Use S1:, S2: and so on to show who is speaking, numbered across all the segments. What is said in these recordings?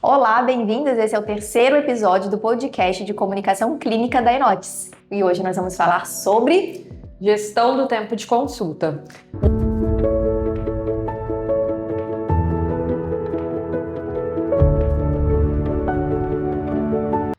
S1: Olá, bem-vindas! Esse é o terceiro episódio do podcast de comunicação clínica da Enotes. E hoje nós vamos falar sobre
S2: gestão do tempo de consulta.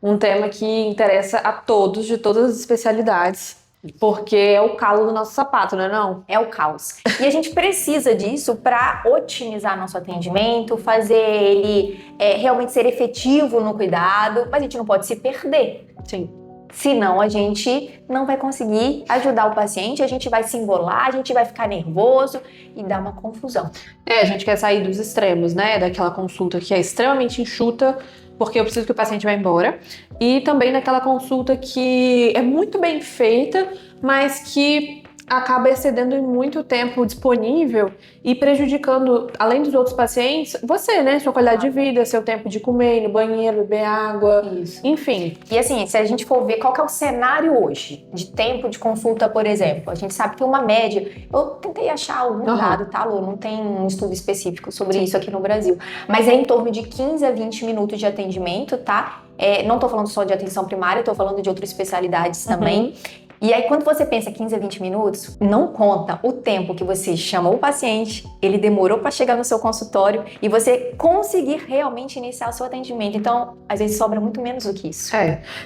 S2: Um tema que interessa a todos, de todas as especialidades, porque é o calo do nosso sapato, não é não?
S1: É o caos. E a gente precisa disso para otimizar nosso atendimento, fazer ele realmente ser efetivo no cuidado, mas a gente não pode se perder.
S2: Sim.
S1: Senão a gente não vai conseguir ajudar o paciente, a gente vai se embolar, a gente vai ficar nervoso e dar uma confusão.
S2: A gente quer sair dos extremos, né? Daquela consulta que é extremamente enxuta, porque eu preciso que o paciente vá embora. E também daquela consulta que é muito bem feita, mas que acaba excedendo em muito tempo disponível e prejudicando, além dos outros pacientes, você, né? Sua qualidade de vida, seu tempo de comer, ir no banheiro, beber água,
S1: Isso.
S2: Enfim.
S1: E assim, se a gente for ver qual que é o cenário hoje de tempo de consulta, por exemplo, a gente sabe que tem uma média. Eu tentei achar algum dado, tá, Lu? Não tem um estudo específico sobre isso aqui no Brasil. Mas é em torno de 15 a 20 minutos de atendimento, tá? Não tô falando só de atenção primária, tô falando de outras especialidades também. E aí, quando você pensa 15 a 20 minutos, não conta o tempo que você chamou o paciente, ele demorou para chegar no seu consultório e você conseguir realmente iniciar o seu atendimento. Então, às vezes sobra muito menos do que isso.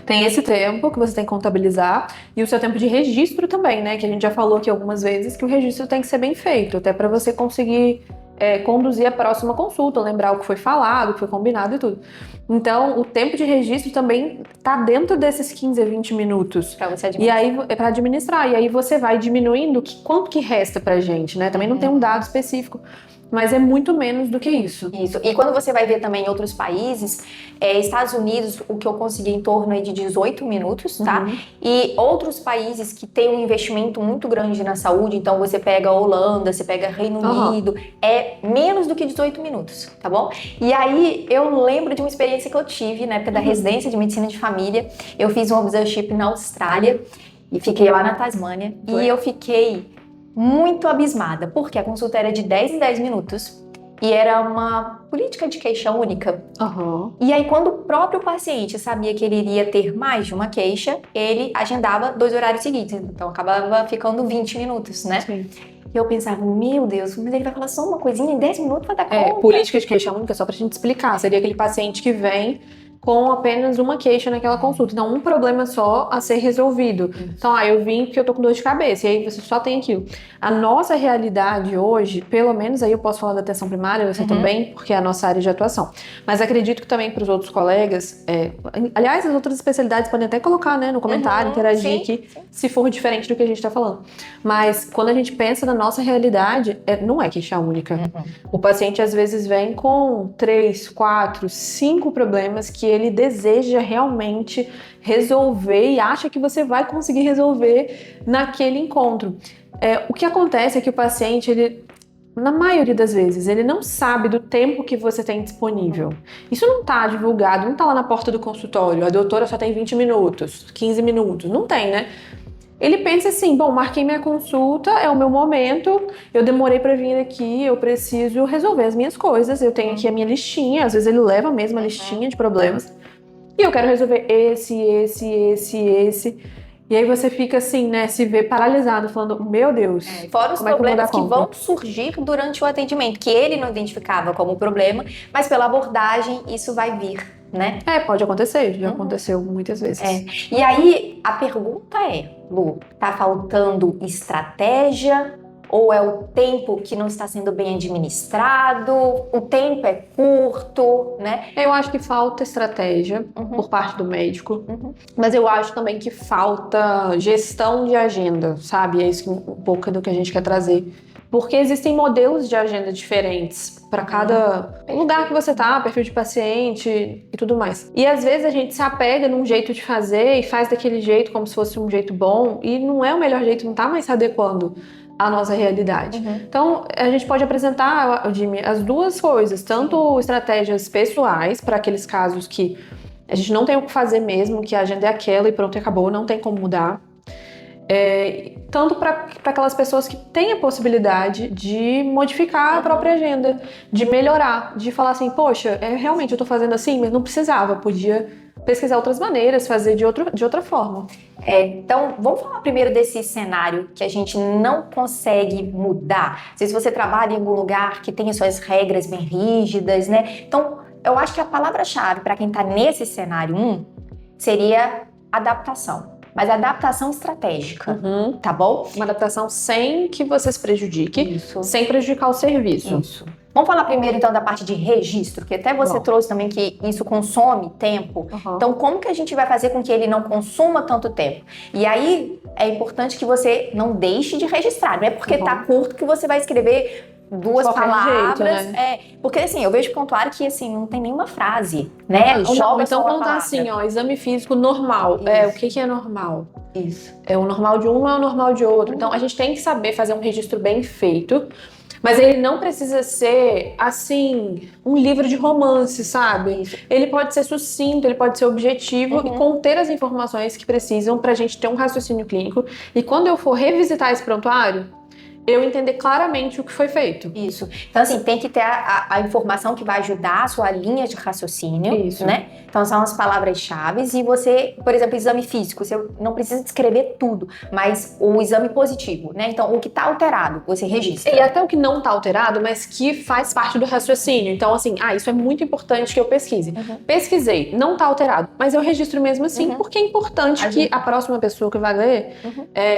S2: Tem esse tempo que você tem que contabilizar e o seu tempo de registro também, né? Que a gente já falou aqui algumas vezes que o registro tem que ser bem feito, até para você conseguir conduzir a próxima consulta, lembrar o que foi falado, o que foi combinado e tudo. Então, o tempo de registro também tá dentro desses 15 a 20 minutos.
S1: Pra você administrar.
S2: E aí, é para administrar. E aí você vai diminuindo quanto que resta pra gente, né? Também não tem um dado específico, mas é muito menos do que isso.
S1: Isso. E quando você vai ver também em outros países, Estados Unidos, o que eu consegui em torno de 18 minutos, tá? E outros países que têm um investimento muito grande na saúde, então você pega a Holanda, você pega Reino Unido, é menos do que 18 minutos, tá bom? E aí eu lembro de uma experiência que eu tive na época da residência de medicina de família. Eu fiz um obstetrician na Austrália e fiquei lá na Tasmânia. E eu fiquei muito abismada, porque a consulta era de 10 em 10 minutos e era uma política de queixa única. E aí, quando o próprio paciente sabia que ele iria ter mais de uma queixa, ele agendava 2 horários seguintes, então acabava ficando 20 minutos, né?
S2: Sim.
S1: E eu pensava, meu Deus, mas ele vai falar só uma coisinha em 10 minutos pra dar conta?
S2: Política de queixa única, só pra gente explicar, seria aquele paciente que vem com apenas uma queixa naquela consulta. Então, um problema só a ser resolvido. Então, eu vim porque eu tô com dor de cabeça, e aí você só tem aquilo. A nossa realidade hoje, pelo menos aí eu posso falar da atenção primária, você também, porque é a nossa área de atuação. Mas acredito que também para os outros colegas, aliás, as outras especialidades podem até colocar, né, no comentário, interagir aqui, se for diferente do que a gente tá falando. Mas quando a gente pensa na nossa realidade, não é queixa única. O paciente às vezes vem com 3, 4, 5 problemas que ele deseja realmente resolver e acha que você vai conseguir resolver naquele encontro. O que acontece é que o paciente, ele, na maioria das vezes, ele não sabe do tempo que você tem disponível. Isso não está divulgado, não está lá na porta do consultório. A doutora só tem 20 minutos, 15 minutos. Não tem, né? Ele pensa assim, bom, marquei minha consulta, é o meu momento, eu demorei para vir aqui, eu preciso resolver as minhas coisas, eu tenho aqui a minha listinha, às vezes ele leva mesmo a listinha de problemas, e eu quero resolver esse. E aí você fica assim, né, se vê paralisado, falando, meu Deus,
S1: fora os
S2: como é que eu vou dar
S1: problemas que
S2: conta?
S1: vão surgir durante o atendimento, que ele não identificava como problema, mas pela abordagem isso vai vir, né?
S2: Pode acontecer, já aconteceu muitas vezes.
S1: E aí, a pergunta Lu, tá faltando estratégia ou é o tempo que não está sendo bem administrado? O tempo é curto, né?
S2: Eu acho que falta estratégia por parte do médico, mas eu acho também que falta gestão de agenda, sabe? É isso um pouco do que a gente quer trazer. Porque existem modelos de agenda diferentes para cada lugar que você tá, perfil de paciente e tudo mais. E às vezes a gente se apega num jeito de fazer e faz daquele jeito como se fosse um jeito bom e não é o melhor jeito, não tá mais se adequando à nossa realidade. Então, a gente pode apresentar, Jimmy, as duas coisas, tanto estratégias pessoais para aqueles casos que a gente não tem o que fazer mesmo, que a agenda é aquela e pronto, acabou, não tem como mudar. Tanto para aquelas pessoas que têm a possibilidade de modificar a própria agenda, de melhorar, de falar assim, poxa, realmente eu tô fazendo assim, mas não precisava, podia pesquisar outras maneiras, fazer de outra forma.
S1: Então, vamos falar primeiro desse cenário que a gente não consegue mudar. Não sei se você trabalha em algum lugar que tem suas regras bem rígidas, né? Então, eu acho que a palavra-chave para quem está nesse cenário 1 seria adaptação. Mas adaptação estratégica, tá bom?
S2: Uma adaptação sem que você se prejudique, sem prejudicar o serviço.
S1: Isso. Vamos falar primeiro, então, da parte de registro, que até você trouxe também que isso consome tempo. Então, como que a gente vai fazer com que ele não consuma tanto tempo? E aí, é importante que você não deixe de registrar. Não é porque tá curto que você vai escrever 2 palavras.
S2: Jeito, né?
S1: Porque, assim, eu vejo pontuário que, assim, não tem nenhuma frase, né?
S2: Então, quando tá assim, ó, exame físico normal. O que é normal?
S1: Isso.
S2: O normal de um não é o normal de outro. Então, a gente tem que saber fazer um registro bem feito. Mas ele não precisa ser, assim, um livro de romance, sabe? Ele pode ser sucinto, ele pode ser objetivo e conter as informações que precisam pra gente ter um raciocínio clínico. E quando eu for revisitar esse prontuário, eu entender claramente o que foi feito.
S1: Isso. Então, assim, tem que ter a informação que vai ajudar a sua linha de raciocínio, né? Então, são as palavras-chave e você, por exemplo, exame físico, você não precisa descrever tudo, mas o exame positivo, né? Então, o que tá alterado, você registra.
S2: E até o que não tá alterado, mas que faz parte do raciocínio. Então, assim, isso é muito importante que eu pesquise. Pesquisei, não tá alterado, mas eu registro mesmo assim, porque é importante que a próxima pessoa que vai ler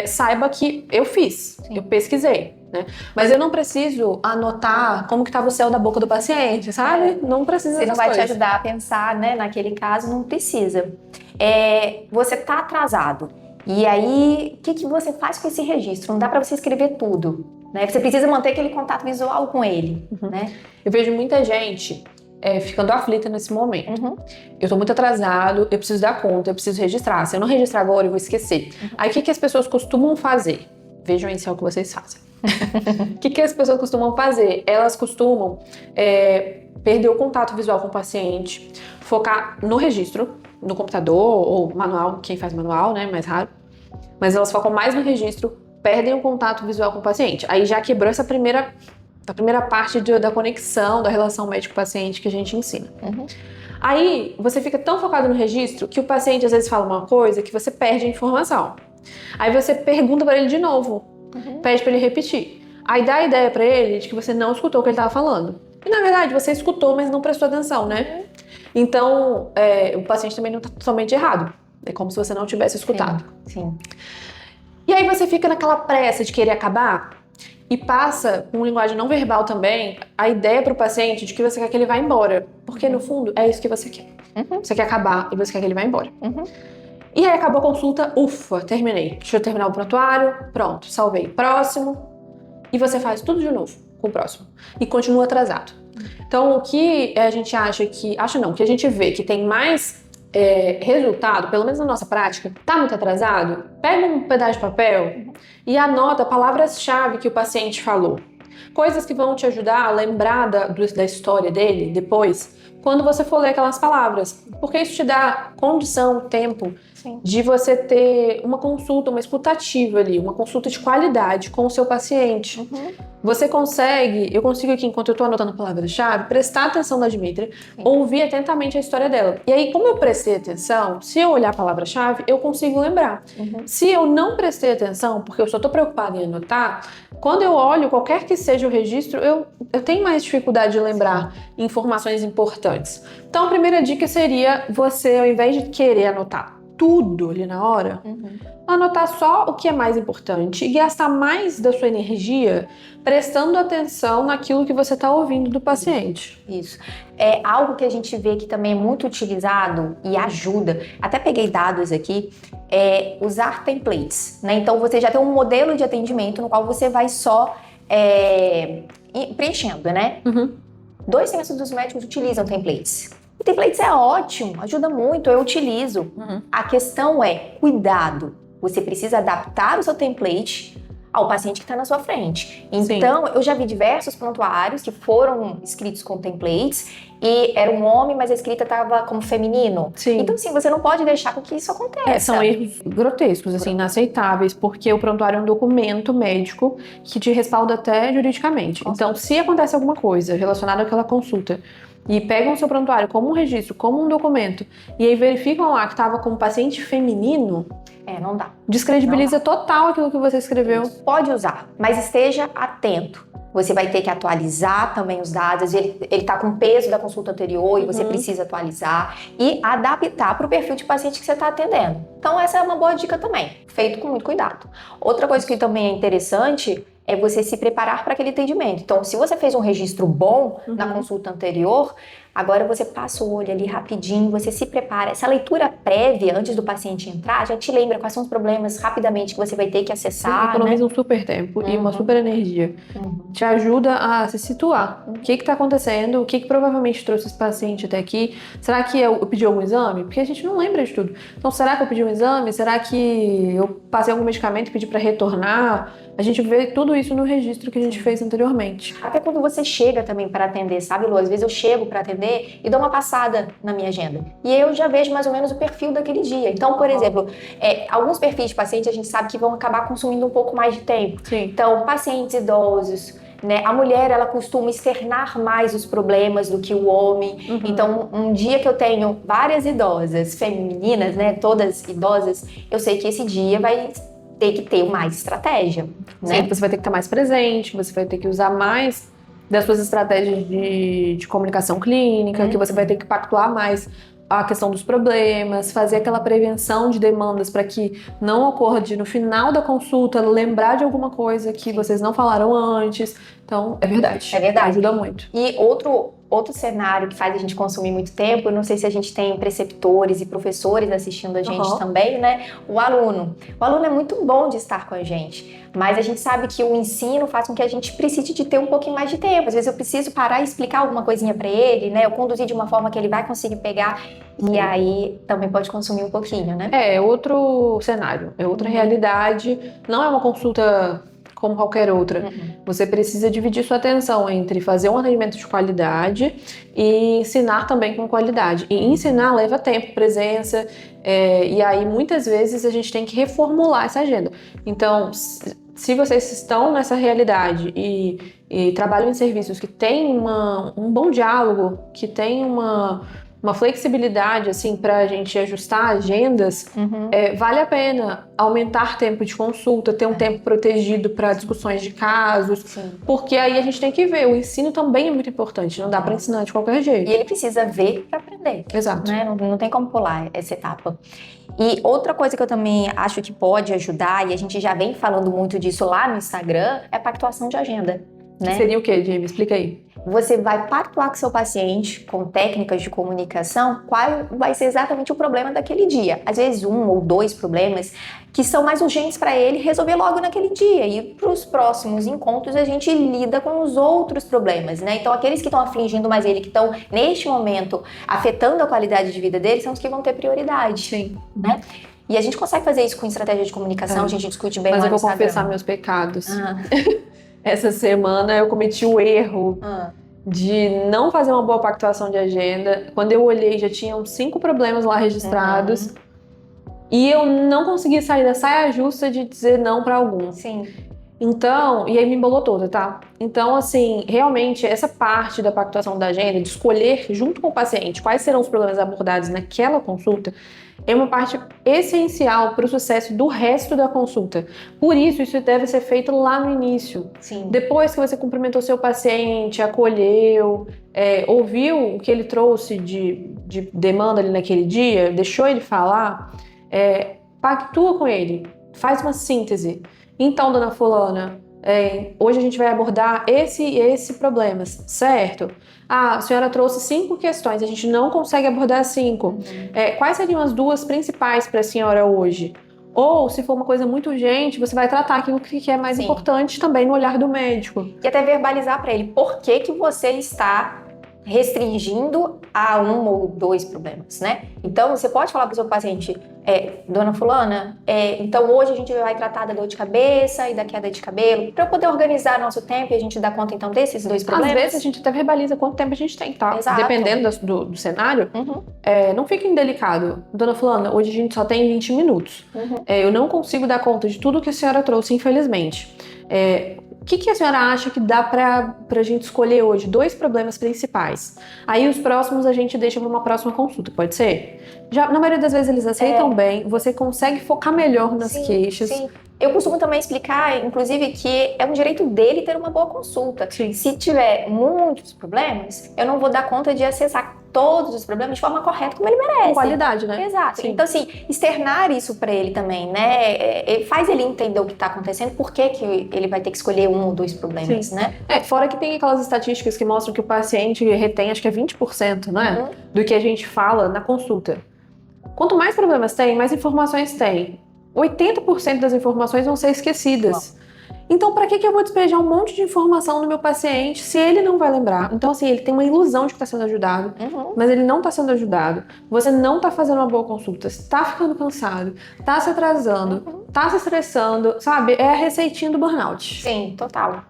S2: saiba que eu fiz, eu pesquisei. Né? Mas eu não preciso anotar como que estava o céu da boca do paciente, sabe? Não precisa.
S1: Se não vai te ajudar a pensar, né? Naquele caso, não precisa. Você tá atrasado. E aí, o que você faz com esse registro? Não dá para você escrever tudo, né? Você precisa manter aquele contato visual com ele, né?
S2: Eu vejo muita gente ficando aflita nesse momento. Eu tô muito atrasado, eu preciso dar conta, eu preciso registrar. Se eu não registrar agora, eu vou esquecer. Aí, o que as pessoas costumam fazer? Vejam aí se é o que vocês fazem. O que as pessoas costumam fazer? Elas costumam perder o contato visual com o paciente, focar no registro, no computador ou manual, quem faz manual, né, mais raro. Mas elas focam mais no registro, perdem o contato visual com o paciente. Aí já quebrou essa primeira parte da conexão, da relação médico-paciente que a gente ensina. Aí você fica tão focado no registro que o paciente às vezes fala uma coisa que você perde a informação. Aí você pergunta pra ele de novo, pede pra ele repetir. Aí dá a ideia pra ele de que você não escutou o que ele tava falando. E na verdade você escutou, mas não prestou atenção, né? Então, o paciente também não tá totalmente errado. É como se você não tivesse escutado.
S1: Sim.
S2: E aí você fica naquela pressa de querer acabar e passa, com linguagem não verbal também, a ideia pro paciente de que você quer que ele vá embora. Porque no fundo é isso que você quer. Você quer acabar e você quer que ele vá embora. E aí acabou a consulta, ufa, terminei. Deixa eu terminar o prontuário, pronto, salvei. Próximo. E você faz tudo de novo com o próximo. E continua atrasado. Então o que a gente acha que... o que a gente vê que tem mais resultado, pelo menos na nossa prática, tá muito atrasado, pega um pedaço de papel e anota palavras-chave que o paciente falou. Coisas que vão te ajudar a lembrar da história dele depois, quando você for ler aquelas palavras. Porque isso te dá condição, tempo, de você ter uma consulta, uma escutativa ali, uma consulta de qualidade com o seu paciente. Você consegue, eu consigo aqui, enquanto eu tô anotando palavras-chave, prestar atenção na Dimitra, ouvir atentamente a história dela. E aí, como eu prestei atenção, se eu olhar a palavra-chave, eu consigo lembrar. Se eu não prestei atenção, porque eu só tô preocupada em anotar, quando eu olho qualquer que seja o registro, eu tenho mais dificuldade de lembrar informações importantes. Então, a primeira dica seria você, ao invés de querer anotar tudo ali na hora, anotar só o que é mais importante e gastar mais da sua energia prestando atenção naquilo que você está ouvindo do paciente.
S1: Isso. É algo que a gente vê que também é muito utilizado e ajuda. Até peguei dados aqui. Usar templates, né? Então você já tem um modelo de atendimento no qual você vai só preenchendo, né? 2/3 dos médicos utilizam templates. E templates é ótimo, ajuda muito, eu utilizo. A questão é cuidado. Você precisa adaptar o seu template ao paciente que está na sua frente. Então, eu já vi diversos prontuários que foram escritos com templates e era um homem, mas a escrita estava como feminino.
S2: Sim.
S1: Então, assim, você não pode deixar com que isso aconteça.
S2: São erros grotescos, assim, inaceitáveis, porque o prontuário é um documento médico que te respalda até juridicamente. Então, se acontece alguma coisa relacionada àquela consulta e pegam o seu prontuário como um registro, como um documento, e aí verificam lá que estava como paciente feminino,
S1: não dá.
S2: Descredibiliza total aquilo que você escreveu.
S1: Pode usar, mas esteja atento. Você vai ter que atualizar também os dados, ele está com o peso da consulta anterior e você precisa atualizar e adaptar para o perfil de paciente que você está atendendo. Então essa é uma boa dica também, feito com muito cuidado. Outra coisa que também é interessante é você se preparar para aquele atendimento. Então, se você fez um registro bom na consulta anterior, agora você passa o olho ali rapidinho, você se prepara. Essa leitura prévia, antes do paciente entrar, já te lembra quais são os problemas rapidamente que você vai ter que acessar.
S2: Economiza um super tempo e uma super energia. Te ajuda a se situar. O que está acontecendo? O que provavelmente trouxe esse paciente até aqui? Será que eu pedi algum exame? Porque a gente não lembra de tudo. Então, será que eu pedi um exame? Será que eu passei algum medicamento e pedi para retornar? A gente vê tudo isso no registro que a gente fez anteriormente.
S1: Até quando você chega também para atender, sabe, Lu? Às vezes eu chego para atender e dou uma passada na minha agenda. E eu já vejo mais ou menos o perfil daquele dia. Então, por exemplo, alguns perfis de pacientes a gente sabe que vão acabar consumindo um pouco mais de tempo.
S2: Sim.
S1: Então, pacientes idosos, né? A mulher, ela costuma externar mais os problemas do que o homem. Então, um dia que eu tenho várias idosas femininas, né? Todas idosas, eu sei que esse dia vai ter que ter mais estratégia, né?
S2: Sim, você vai ter que estar mais presente, você vai ter que usar mais das suas estratégias de comunicação clínica, que você vai ter que pactuar mais a questão dos problemas, fazer aquela prevenção de demandas para que não ocorra de, no final da consulta, lembrar de alguma coisa que vocês não falaram antes. Então, é verdade.
S1: É verdade.
S2: Ajuda muito.
S1: E outro cenário que faz a gente consumir muito tempo, eu não sei se a gente tem preceptores e professores assistindo a gente também, né? O aluno. O aluno é muito bom de estar com a gente, mas a gente sabe que o ensino faz com que a gente precise de ter um pouquinho mais de tempo. Às vezes eu preciso parar e explicar alguma coisinha para ele, né? Eu conduzir de uma forma que ele vai conseguir pegar e aí também pode consumir um pouquinho, né?
S2: É outro cenário, é outra realidade. Não é uma consulta como qualquer outra. Você precisa dividir sua atenção entre fazer um atendimento de qualidade e ensinar também com qualidade. E ensinar leva tempo, presença, e aí muitas vezes a gente tem que reformular essa agenda. Então, se vocês estão nessa realidade e trabalham em serviços que têm um bom diálogo, que tem uma flexibilidade assim para a gente ajustar agendas, vale a pena aumentar tempo de consulta, ter um tempo protegido para discussões de casos, porque aí a gente tem que ver, o ensino também é muito importante, não dá para ensinar de qualquer jeito.
S1: E ele precisa ver para aprender.
S2: Exato.
S1: Né? Não tem como pular essa etapa. E outra coisa que eu também acho que pode ajudar, e a gente já vem falando muito disso lá no Instagram, é a pactuação de agenda. Né?
S2: Seria o quê, Jamie? Explica aí.
S1: Você vai pactuar com seu paciente com técnicas de comunicação qual vai ser exatamente o problema daquele dia. Às vezes 1 ou 2 problemas que são mais urgentes para ele resolver logo naquele dia. E para os próximos encontros a gente lida com os outros problemas, né? Então aqueles que estão afligindo mais ele, que estão neste momento afetando a qualidade de vida dele, são os que vão ter prioridade.
S2: Sim.
S1: Né? E a gente consegue fazer isso com estratégia de comunicação, a gente discute bem lá no Instagram.
S2: Mas eu vou confessar meus pecados. Essa semana eu cometi o erro de não fazer uma boa pactuação de agenda. Quando eu olhei, já tinham 5 problemas lá registrados. E eu não consegui sair da saia justa de dizer não para algum.
S1: Sim.
S2: Então, e aí me embolou toda, tá? Então, assim, realmente, essa parte da pactuação da agenda, de escolher junto com o paciente quais serão os problemas abordados naquela consulta, é uma parte essencial para o sucesso do resto da consulta. Por isso deve ser feito lá no início.
S1: Sim.
S2: Depois que você cumprimentou seu paciente, acolheu, ouviu o que ele trouxe de demanda ali naquele dia, deixou ele falar, pactua com ele, faz uma síntese. Então, dona fulana, hoje a gente vai abordar esse e esse problemas, certo? A senhora trouxe 5 questões, a gente não consegue abordar 5. Quais seriam as 2 principais para a senhora hoje? Ou, se for uma coisa muito urgente, você vai tratar aquilo que é mais importante também no olhar do médico.
S1: E até verbalizar para ele por que você está restringindo a 1 ou 2 problemas, né? Então, você pode falar para o seu paciente, dona fulana, então hoje a gente vai tratar da dor de cabeça e da queda de cabelo, para eu poder organizar nosso tempo e a gente dar conta, então, desses 2 problemas.
S2: Às vezes a gente até verbaliza quanto tempo a gente tem, tá?
S1: Exato.
S2: Dependendo do cenário, não fique indelicado. Dona fulana, hoje a gente só tem 20 minutos. Eu não consigo dar conta de tudo que a senhora trouxe, infelizmente. O que a senhora acha que dá pra gente escolher hoje? 2 problemas principais. Aí os próximos a gente deixa para uma próxima consulta, pode ser? Já, na maioria das vezes eles aceitam bem, você consegue focar melhor nas queixas.
S1: Sim. Eu costumo também explicar, inclusive, que é um direito dele ter uma boa consulta.
S2: Sim.
S1: Se tiver muitos problemas, eu não vou dar conta de acessar todos os problemas de forma correta, como ele merece.
S2: Com qualidade, né?
S1: Exato.
S2: Sim.
S1: Então, assim, externar isso pra ele também, né? Faz ele entender o que tá acontecendo, por que ele vai ter que escolher 1 ou 2 problemas,
S2: Sim.
S1: né?
S2: Fora que tem aquelas estatísticas que mostram que o paciente retém, acho que é 20%, né? Do que a gente fala na consulta. Quanto mais problemas tem, mais informações tem. 80% das informações vão ser esquecidas. Então, para que eu vou despejar um monte de informação no meu paciente se ele não vai lembrar? Então, assim, ele tem uma ilusão de que está sendo ajudado, mas ele não está sendo ajudado. Você não está fazendo uma boa consulta, está ficando cansado, está se atrasando, está se estressando, sabe? É a receitinha do burnout.
S1: Sim, total.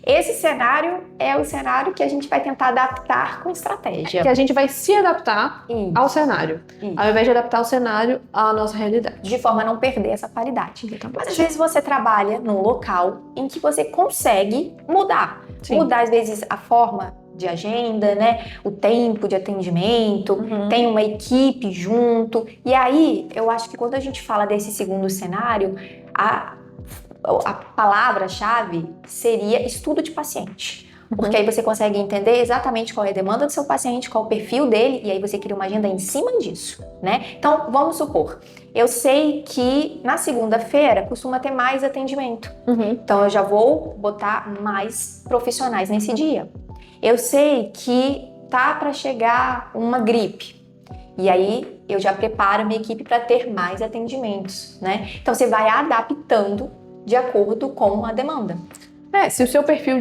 S1: Esse cenário é o cenário que a gente vai tentar adaptar com estratégia.
S2: Que a gente vai se adaptar ao cenário, ao invés de adaptar o cenário à nossa realidade.
S1: De forma a não perder essa qualidade.
S2: Exatamente.
S1: Mas às vezes você trabalha num local em que você consegue mudar.
S2: Sim.
S1: Mudar, às vezes, a forma de agenda, né? O tempo de atendimento, tem uma equipe junto. E aí, eu acho que quando a gente fala desse segundo cenário, a palavra-chave seria estudo de paciente. Porque aí você consegue entender exatamente qual é a demanda do seu paciente, qual é o perfil dele, e aí você cria uma agenda em cima disso, né? Então, vamos supor, eu sei que na segunda-feira costuma ter mais atendimento. Então, eu já vou botar mais profissionais nesse dia. Eu sei que tá para chegar uma gripe. E aí, eu já preparo a minha equipe para ter mais atendimentos, né? Então, você vai adaptando de acordo com a demanda.
S2: Se o seu perfil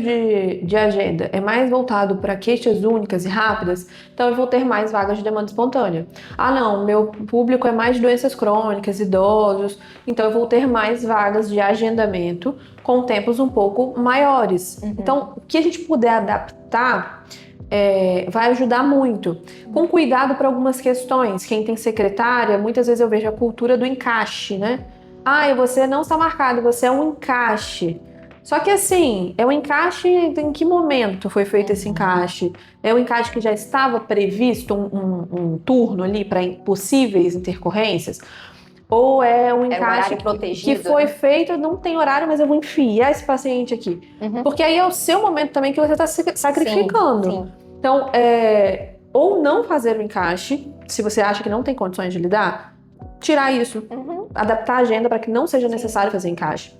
S2: de agenda é mais voltado para queixas únicas e rápidas, então eu vou ter mais vagas de demanda espontânea. Ah, não, meu público é mais de doenças crônicas, idosos, então eu vou ter mais vagas de agendamento com tempos um pouco maiores. Então, o que a gente puder adaptar vai ajudar muito. Com cuidado para algumas questões. Quem tem secretária, muitas vezes eu vejo a cultura do encaixe, né? Você não está marcado, você é um encaixe. Só que assim, é um encaixe, em que momento foi feito esse encaixe? É um encaixe que já estava previsto um turno ali para possíveis intercorrências? Ou é um encaixe que foi feito, não tem horário, mas eu vou enfiar esse paciente aqui? Porque aí é o seu momento também que você está se sacrificando.
S1: Sim.
S2: Então, ou não fazer o encaixe, se você acha que não tem condições de lidar, tirar isso, adaptar a agenda para que não seja necessário fazer encaixe.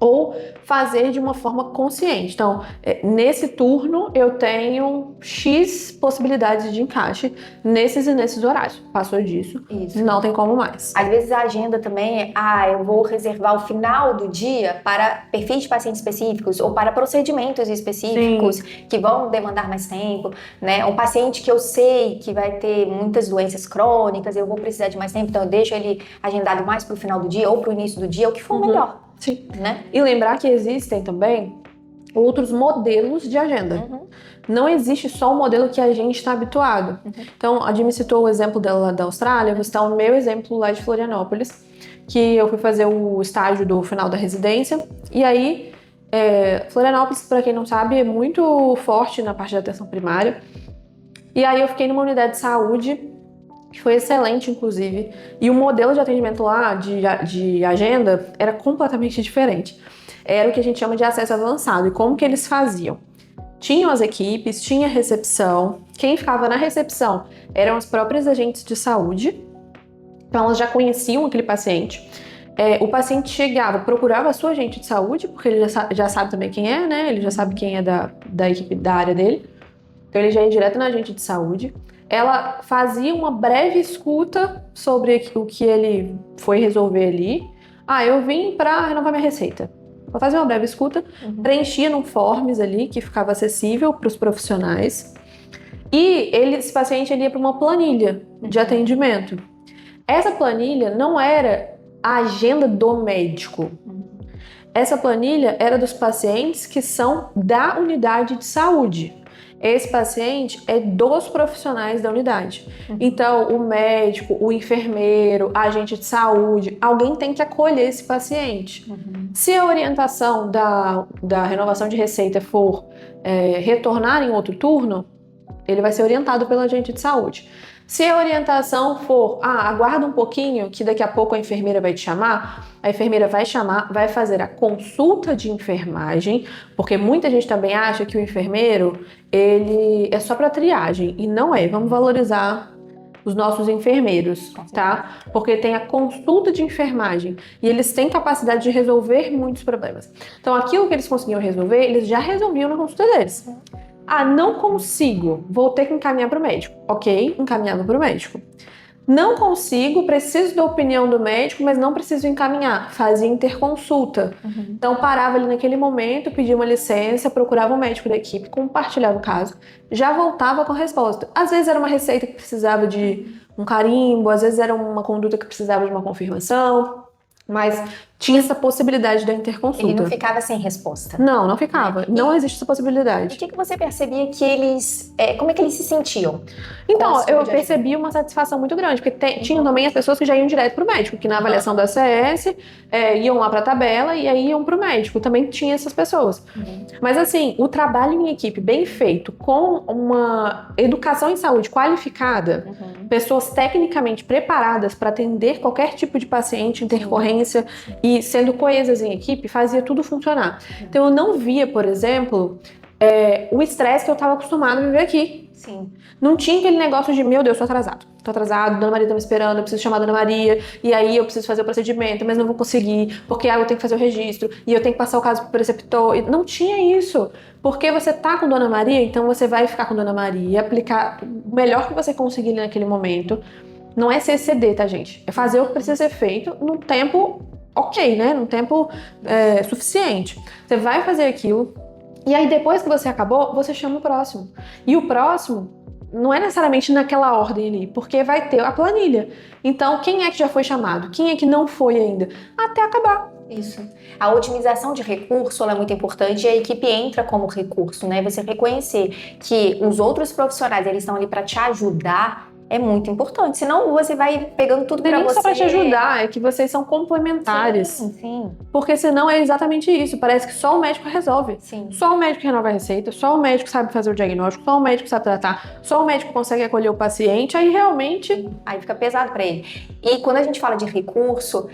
S2: Ou fazer de uma forma consciente. Então, nesse turno, eu tenho X possibilidades de encaixe nesses e nesses horários. Passou disso, não tem como mais.
S1: Às vezes a agenda também eu vou reservar o final do dia para perfis de pacientes específicos ou para procedimentos específicos que vão demandar mais tempo, né? Um paciente que eu sei que vai ter muitas doenças crônicas, eu vou precisar de mais tempo, então eu deixo ele agendado mais para o final do dia ou para o início do dia, o que for melhor.
S2: Sim.
S1: Né?
S2: E lembrar que existem também outros modelos de agenda. Não existe só o modelo que a gente está habituado. Então, a Jimmy citou o exemplo dela da Austrália, vou citar o meu exemplo lá de Florianópolis, que eu fui fazer o estágio do final da residência. E aí, Florianópolis, para quem não sabe, é muito forte na parte de atenção primária. E aí eu fiquei numa unidade de saúde que foi excelente, inclusive. E o modelo de atendimento lá, de agenda, era completamente diferente. Era o que a gente chama de acesso avançado. E como que eles faziam? Tinham as equipes, tinha recepção. Quem ficava na recepção eram as próprias agentes de saúde. Então, elas já conheciam aquele paciente. O paciente chegava, procurava a sua agente de saúde, porque ele já sabe também quem é, né? Ele já sabe quem é da equipe, da área dele. Então, ele já ia direto na agente de saúde. Ela fazia uma breve escuta sobre o que ele foi resolver ali. Eu vim para renovar minha receita. Vou fazer uma breve escuta, preenchia num forms ali que ficava acessível para os profissionais. E esse paciente ele ia para uma planilha de atendimento. Essa planilha não era a agenda do médico. Essa planilha era dos pacientes que são da unidade de saúde. Esse paciente é dos profissionais da unidade. Então, o médico, o enfermeiro, a agente de saúde, alguém tem que acolher esse paciente. Se a orientação da renovação de receita for retornar em outro turno, ele vai ser orientado pelo agente de saúde. Se a orientação for, aguarda um pouquinho que daqui a pouco a enfermeira vai te chamar, a enfermeira vai chamar, vai fazer a consulta de enfermagem, porque muita gente também acha que o enfermeiro, ele é só para triagem, e não é. Vamos valorizar os nossos enfermeiros, tá? Porque tem a consulta de enfermagem e eles têm capacidade de resolver muitos problemas. Então, aquilo que eles conseguiam resolver, eles já resolviam na consulta deles. Não consigo, vou ter que encaminhar para o médico. Ok, encaminhava para o médico. Não consigo, preciso da opinião do médico, mas não preciso encaminhar. Fazia interconsulta. Então, parava ali naquele momento, pedia uma licença, procurava o médico da equipe, compartilhava o caso, já voltava com a resposta. Às vezes era uma receita que precisava de um carimbo, às vezes era uma conduta que precisava de uma confirmação, mas tinha essa possibilidade da interconsulta.
S1: Ele não ficava sem resposta.
S2: Não ficava. Não existe essa possibilidade.
S1: E o que você percebia que eles... como é que eles se sentiam?
S2: Então, eu percebi uma satisfação muito grande, porque tinham também as pessoas que já iam direto pro médico, que na avaliação da CS iam lá pra tabela e aí iam pro médico. Também tinha essas pessoas. Mas assim, o trabalho em equipe bem feito, com uma educação em saúde qualificada, pessoas tecnicamente preparadas para atender qualquer tipo de paciente, intercorrência, e sendo coesas em equipe, fazia tudo funcionar. Então eu não via, por exemplo, o estresse que eu estava acostumada a viver aqui.
S1: Sim.
S2: Não tinha aquele negócio de, meu Deus, tô atrasado, Dona Maria tá me esperando, eu preciso chamar a Dona Maria, e aí eu preciso fazer o procedimento, mas não vou conseguir, porque eu tenho que fazer o registro, e eu tenho que passar o caso pro preceptor. E não tinha isso, porque você tá com Dona Maria, então você vai ficar com Dona Maria, aplicar o melhor que você conseguir ali naquele momento. Não é se exceder, tá, gente? É fazer o que precisa ser feito num tempo ok, né? Num tempo suficiente. Você vai fazer aquilo, e aí depois que você acabou, você chama o próximo. E o próximo não é necessariamente naquela ordem ali, porque vai ter a planilha. Então, quem é que já foi chamado? Quem é que não foi ainda? Até acabar.
S1: Isso. A otimização de recurso ela é muito importante e a equipe entra como recurso, né? Você reconhecer que os outros profissionais eles estão ali para te ajudar é muito importante, senão você vai pegando tudo pra você.
S2: Não é só pra te ajudar, é que vocês são complementares.
S1: Sim.
S2: Porque senão é exatamente isso, parece que só o médico resolve.
S1: Sim.
S2: Só o médico renova a receita, só o médico sabe fazer o diagnóstico, só o médico sabe tratar, só o médico consegue acolher o paciente, aí realmente...
S1: Aí fica pesado pra ele. E quando a gente fala de recurso,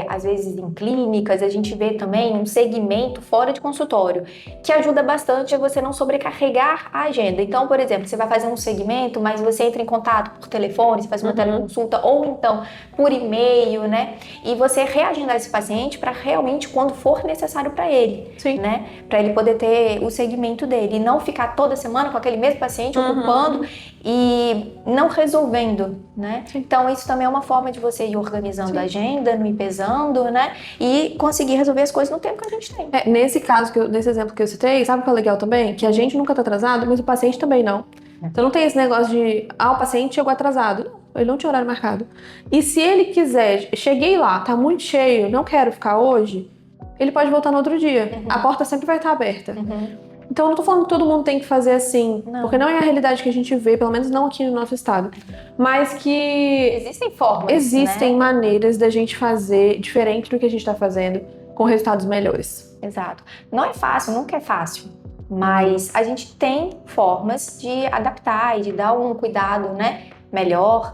S1: às vezes em clínicas, a gente vê também um segmento fora de consultório, que ajuda bastante a você não sobrecarregar a agenda. Então, por exemplo, você vai fazer um segmento, mas você entra em contato por telefone, você faz uma teleconsulta ou então por e-mail, né? E você reagendar esse paciente para realmente quando for necessário para ele,
S2: Sim.
S1: né? Para ele poder ter o segmento dele e não ficar toda semana com aquele mesmo paciente ocupando e não resolvendo, né?
S2: Sim.
S1: Então isso também é uma forma de você ir organizando a agenda, não ir pesando, né? E conseguir resolver as coisas no tempo que a gente tem.
S2: Nesse caso, nesse exemplo que eu citei, sabe o que é legal também? Que a gente nunca tá atrasado, mas o paciente também não. Então não tem esse negócio de, o paciente chegou atrasado. Não, ele não tinha horário marcado. E se ele quiser, cheguei lá, tá muito cheio, não quero ficar hoje, ele pode voltar no outro dia. A porta sempre vai estar aberta. Então eu não tô falando que todo mundo tem que fazer assim, porque não é a realidade que a gente vê, pelo menos não aqui no nosso estado. Mas que...
S1: Existem formas,
S2: Existem
S1: né?
S2: maneiras da gente fazer diferente do que a gente tá fazendo, com resultados melhores.
S1: Exato. Não é fácil, nunca é fácil. Mas a gente tem formas de adaptar e de dar um cuidado, né, melhor.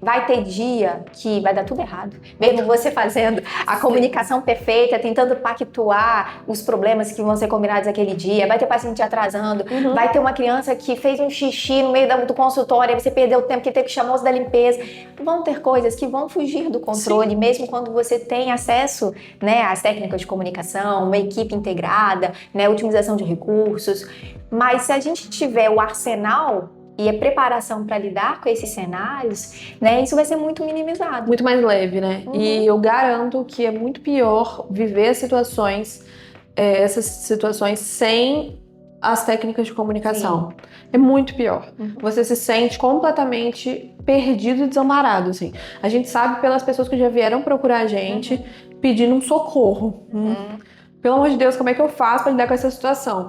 S1: Vai ter dia que vai dar tudo errado. Mesmo você fazendo a comunicação perfeita, tentando pactuar os problemas que vão ser combinados aquele dia. Vai ter paciente atrasando. Vai ter uma criança que fez um xixi no meio do consultório. Aí você perdeu o tempo que teve que chamar moço da limpeza. Vão ter coisas que vão fugir do controle, Sim. mesmo quando você tem acesso, né, às técnicas de comunicação, uma equipe integrada, né, otimização de recursos. Mas se a gente tiver o arsenal e a preparação para lidar com esses cenários, né, isso vai ser muito minimizado.
S2: Muito mais leve, né? E eu garanto que é muito pior viver situações, essas situações sem as técnicas de comunicação. É muito pior. Você se sente completamente perdido e desamparado, assim. A gente sabe pelas pessoas que já vieram procurar a gente pedindo um socorro. Pelo amor de Deus, como é que eu faço pra lidar com essa situação?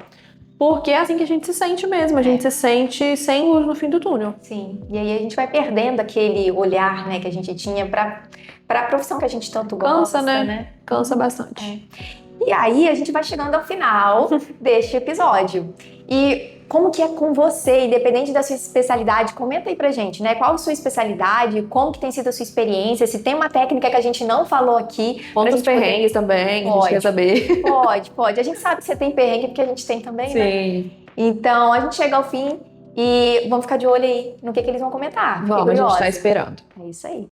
S2: Porque é assim que a gente se sente mesmo. A gente se sente sem luz no fim do túnel.
S1: Sim, e aí a gente vai perdendo aquele olhar, né, que a gente tinha pra profissão que a gente tanto gosta, né?
S2: Cansa bastante.
S1: E aí a gente vai chegando ao final deste episódio. E como que é com você, independente da sua especialidade, comenta aí pra gente, né? Qual a sua especialidade, como que tem sido a sua experiência, se tem uma técnica que a gente não falou aqui.
S2: Conta os perrengues também, a gente quer saber.
S1: Pode. A gente sabe que você tem perrengue, porque a gente tem também, né?
S2: Sim.
S1: Então, a gente chega ao fim e vamos ficar de olho aí no que eles vão comentar.
S2: Vamos, a gente tá esperando.
S1: É isso aí.